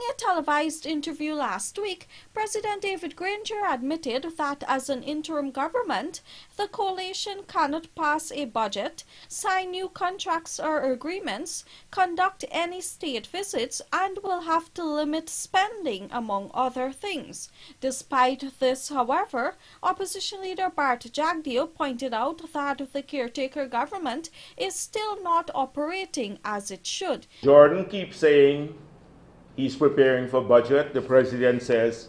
a televised interview last week, President David Granger admitted that as an interim government, the coalition cannot pass a budget, sign new contracts or agreements, conduct any state visits, and will have to limit spending, among other things. Despite this, however, Opposition Leader Jagdeo pointed out that the caretaker government is still not operating as it should. Jordan keeps saying he's preparing for budget. The president says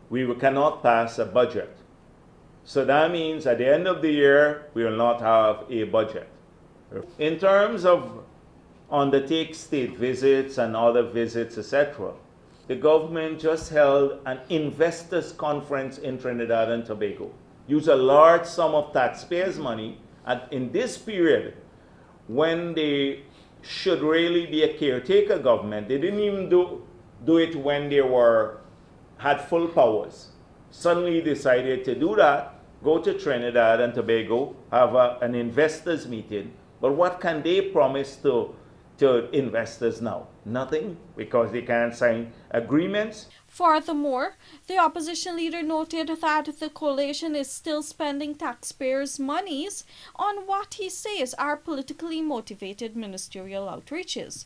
we cannot pass a budget. So that means at the end of the year, we will not have a budget. In terms of undertake state visits and other visits, etc., the government just held an investors conference in Trinidad and Tobago. Use a large sum of taxpayers' money in this period when they should really be a caretaker government. They didn't even do it when they had full powers. Suddenly decided to do that, go to Trinidad and Tobago, have an investors meeting. But what can they promise to investors now? Nothing, because they can't sign agreements. Furthermore, the opposition leader noted that the coalition is still spending taxpayers' monies on what he says are politically motivated ministerial outreaches.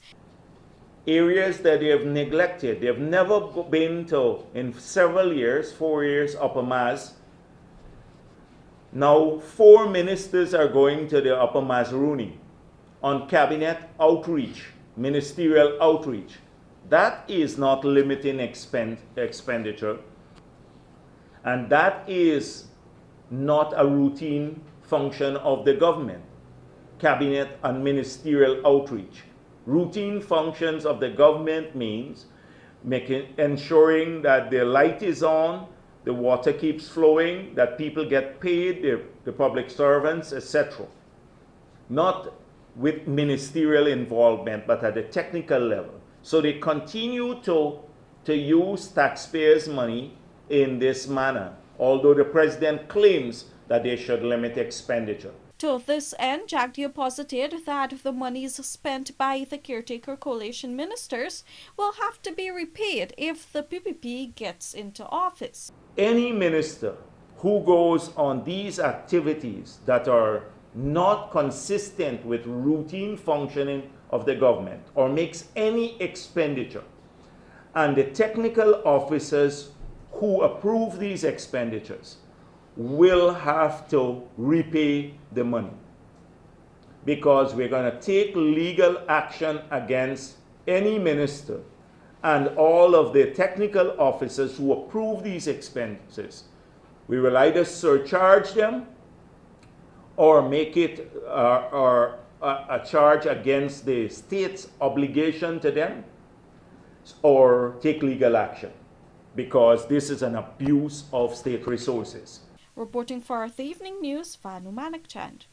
Areas that they have neglected. They have never been to, in several years, 4 years, Upper Mass. Now 4 ministers are going to the Upper Mass Rooney on cabinet outreach, ministerial outreach. That is not limiting expenditure, and that is not a routine function of the government, cabinet and ministerial outreach. Routine functions of the government means ensuring that the light is on, the water keeps flowing, that people get paid, the public servants, etc. Not with ministerial involvement, but at the technical level. So they continue to use taxpayers' money in this manner, although the president claims that they should limit expenditure. To this end, Jagdeo posited that the monies spent by the caretaker coalition ministers will have to be repaid if the PPP gets into office. Any minister who goes on these activities that are not consistent with routine functioning of the government or makes any expenditure, and the technical officers who approve these expenditures will have to repay the money, because we're going to take legal action against any minister and all of the technical officers who approve these expenses. We will either surcharge them or make it a charge against the state's obligation to them, or take legal action, because this is an abuse of state resources. Reporting for Earth Evening News, Vanu Manakchand.